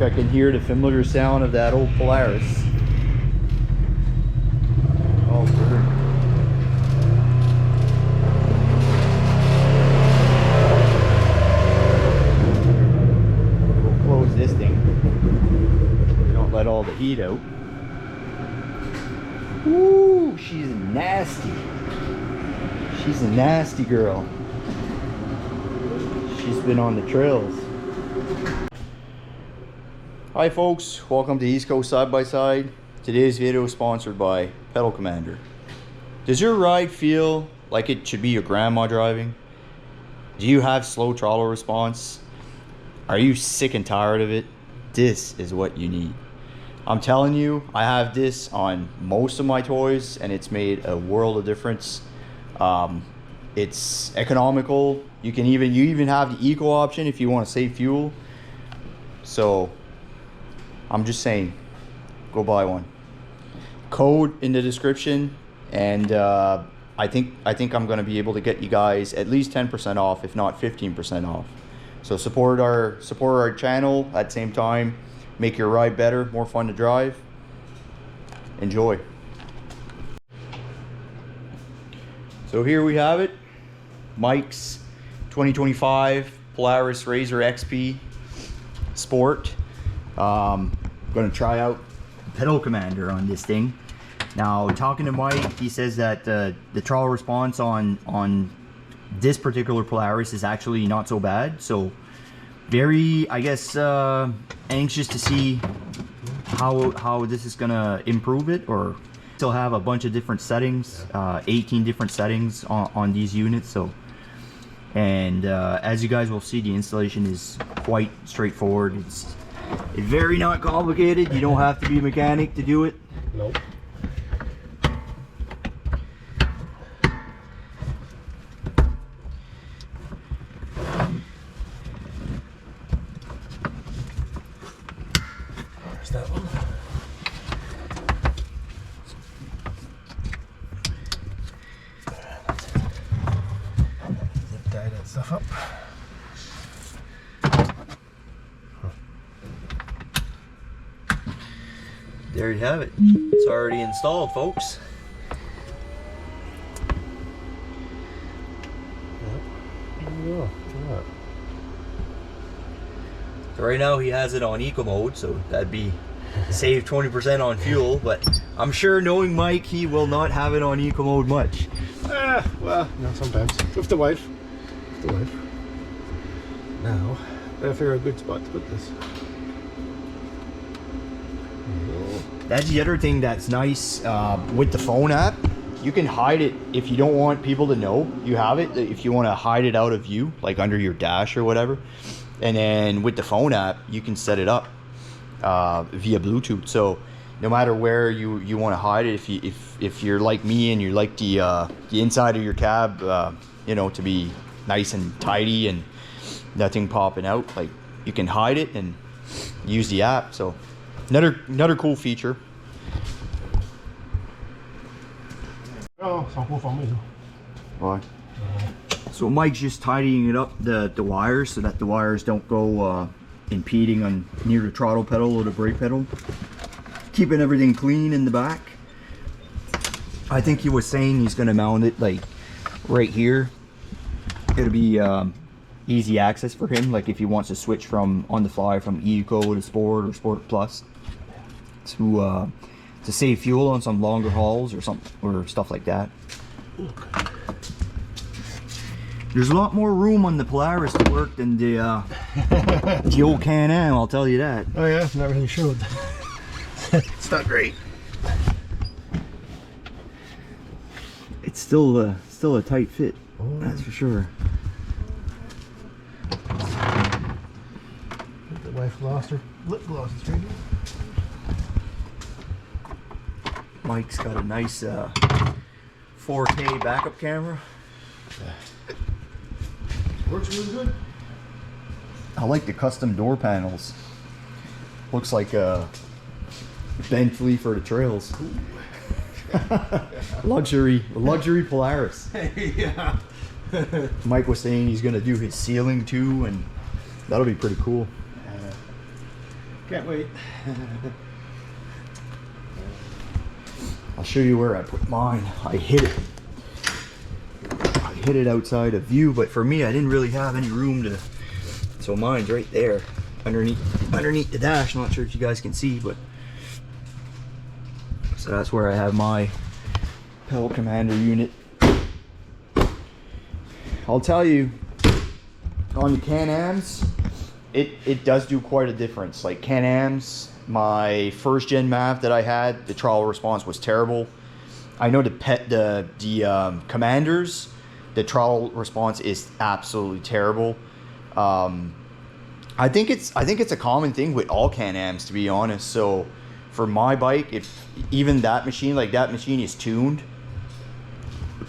I can hear the familiar sound of that old Polaris. Oh, bird. We'll close this thing. Don't let all the heat out. Woo, she's nasty. She's a nasty girl. She's been on the trails. Hi folks, welcome to East Coast Side by Side. Today's video is sponsored by PEDALCOMMANDER. Does your ride feel like it should be your grandma driving? Do you have slow throttle response? Are you sick and tired of it? This is what you need. I'm telling you, I have this on most of my toys and it's made a world of difference. It's economical. You even have the eco option if you want to save fuel. So I'm just saying, go buy one. Code in the description, and I think I'm going to be able to get you guys at least 10% off, if not 15% off. So support our channel at the same time. Make your ride better, more fun to drive. Enjoy. So here we have it, Mike's 2025 Polaris Rzr XP Sport. Going to try out PEDALCOMMANDER on this thing. Now, talking to Mike, he says that the throttle response on this particular Polaris is actually not so bad. So very, I guess, anxious to see how this is gonna improve it. Or still have a bunch of different settings, 18 different settings on these units. So, and as you guys will see, the installation is quite straightforward. It's very not complicated. You don't have to be a mechanic to do it. Nope. There's that one. Zip tie that stuff up. There you have it. It's already installed, folks. Yeah. So right now he has it on eco mode, so that'd be save 20% on fuel, but I'm sure, knowing Mike, he will not have it on eco mode much. Well, no, sometimes. With the wife. Now, gotta figure out a good spot to put this. That's the other thing that's nice with the phone app. You can hide it if you don't want people to know you have it. If you want to hide it out of view, like under your dash or whatever. And then with the phone app, you can set it up via Bluetooth. So no matter where you want to hide it, if you're like me and you like the inside of your cab, you know, to be nice and tidy and nothing popping out, like you can hide it and use the app. So another cool feature. Oh, so cool for me. Why? So Mike's just tidying it up, the wires, so that the wires don't go impeding on near the throttle pedal or the brake pedal. Keeping everything clean in the back. I think he was saying he's gonna mount it like right here. It'll be easy access for him, like if he wants to switch from on the fly from Eco to Sport or Sport Plus to save fuel on some longer hauls or stuff like that. There's a lot more room on the Polaris to work than the old Can-Am, I'll tell you that. Oh yeah, never really showed. It's not great. It's still a tight fit, that's for sure. The wife lost her lip glosses right here. Mike's got a nice 4K backup camera. Works really good. I like the custom door panels. Looks like a Bentley for the trails. luxury Polaris. Yeah. Mike was saying he's gonna do his ceiling too, and that'll be pretty cool. Can't wait. I'll show you where I put mine. I hid it outside of view, but for me, I didn't really have any room to. So mine's right there, underneath the dash. Not sure if you guys can see, but so that's where I have my pedal commander unit. I'll tell you, on the Can-Ams, it does do quite a difference. Like Can-Ams, my first gen Mav that I had, the throttle response was terrible. I know the Commanders, the throttle response is absolutely terrible. I think it's a common thing with all Can-Ams, to be honest. So for my bike, if even that machine, like that machine is tuned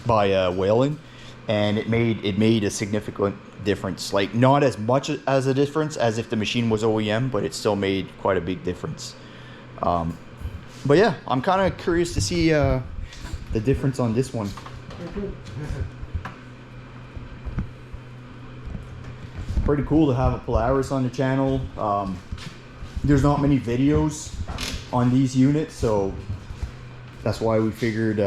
by Whelen, and it made a significant difference. Like not as much as a difference as if the machine was OEM, but it still made quite a big difference. But yeah, I'm kind of curious to see the difference on this one. Pretty cool to have a Polaris on the channel. There's not many videos on these units, so that's why we figured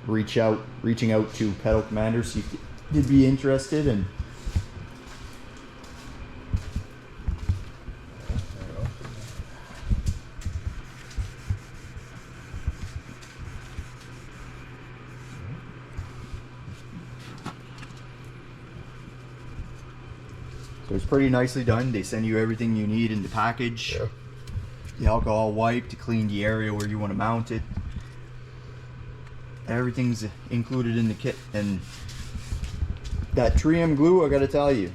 reaching out to Pedal Commander, see if you'd be interested. And so it's pretty nicely done. They send you everything you need in the package. Yeah. The alcohol wipe to clean the area where you want to mount it. Everything's included in the kit, and that 3M glue, I gotta tell you,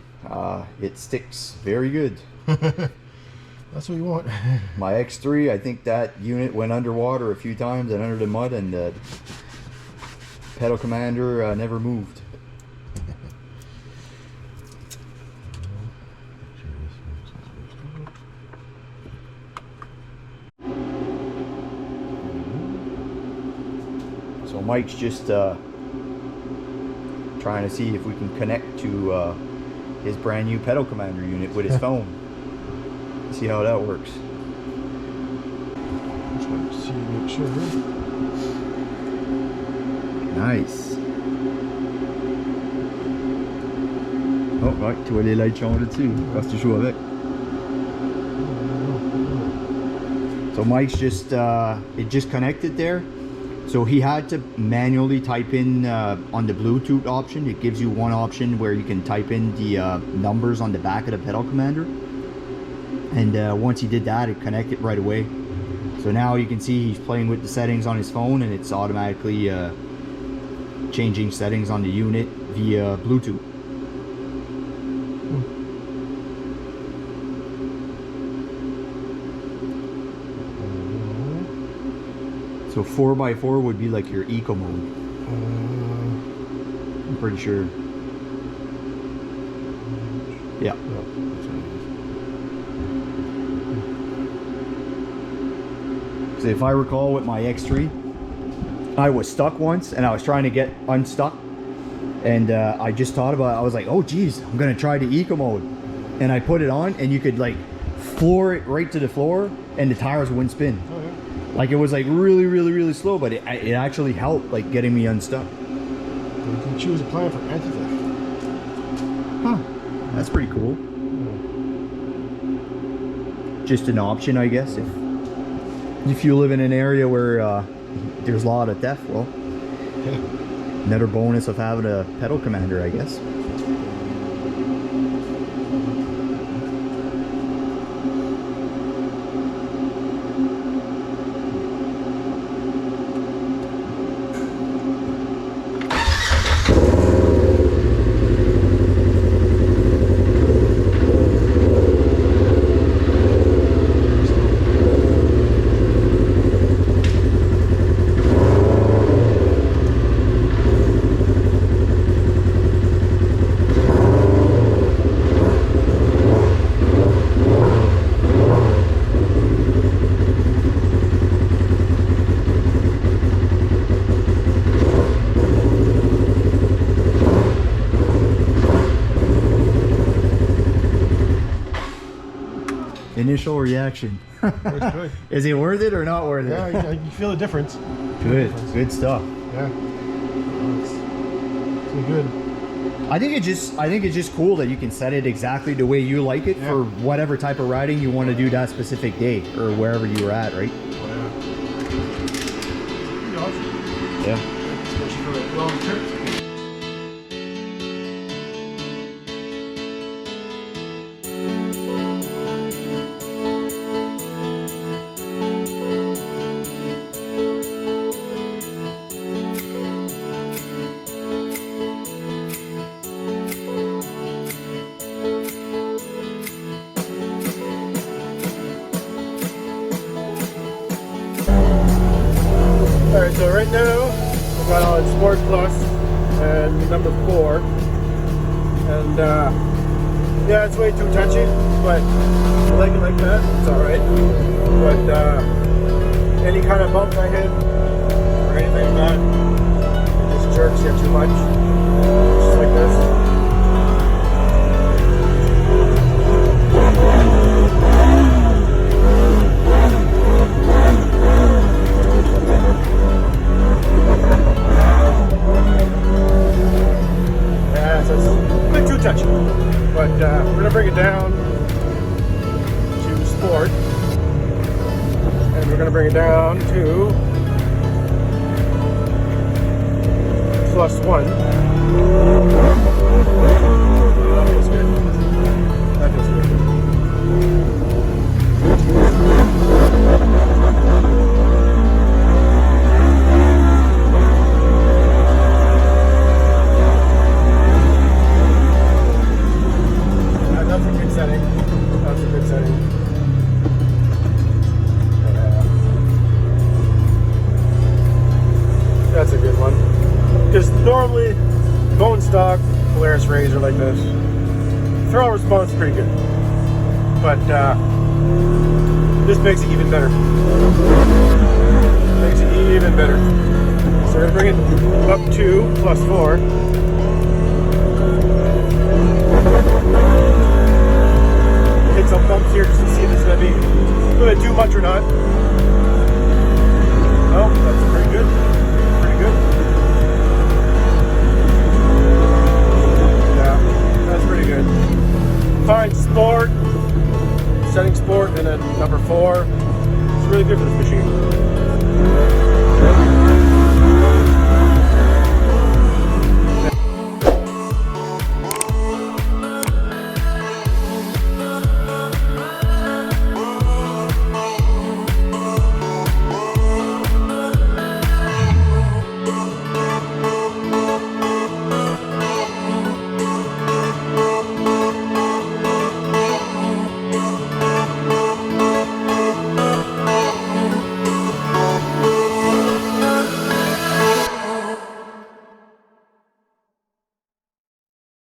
it sticks very good. That's what you want. My X3, I think that unit went underwater a few times and under the mud, and Pedal Commander never moved. So Mike's just trying to see if we can connect to his brand new Pedal Commander unit with his phone. See how that works. Just want to see, make sure. Nice. Oh ouais, tu vois les lights changer dessus. Parce que tu joues avec. So Mike's just it just connected there. So he had to manually type in on the Bluetooth option. It gives you one option where you can type in the numbers on the back of the Pedal Commander. And once he did that, it connected right away. So now you can see he's playing with the settings on his phone, and it's automatically changing settings on the unit via Bluetooth. So 4x4 would be like your eco mode. I'm pretty sure. Yeah. So if I recall with my X3, I was stuck once and I was trying to get unstuck, and I just thought about it. I was like, oh geez, I'm gonna try the eco mode, and I put it on, and you could like floor it right to the floor and the tires wouldn't spin. Oh, yeah. Like it was like really slow, but it actually helped like getting me unstuck. You can choose a plan for anti-theft. Huh, that's pretty cool. Yeah. Just an option, I guess, if you live in an area where there's a lot of theft. Well, Yeah. another bonus of having a Pedal Commander, I guess. Initial reaction. It's good. Is it worth it or not worth it? Yeah, you feel the difference. Good stuff. Yeah. It's good. I think it's just cool that you can set it exactly the way you like it for whatever type of riding you want to do that specific day or wherever you were at, right? Yeah. Especially for a long trip. Alright, so right now I've got on Sport Plus and number 4, and yeah, it's way too touchy, but I like it like that, it's alright. But any kind of bump I hit or anything like that, it just jerks you too much, just like this. Touch, but we're gonna bring it down to Sport, and we're gonna bring it down to +1. That feels good. That feels good. That's a good setting. That's a good one. Because normally, bone stock Polaris Rzr like this, throttle response is pretty good. But this makes it even better. Makes it even better. So we're going to bring it up to +4. Hit some bumps here just to see if it's going to be too much or not.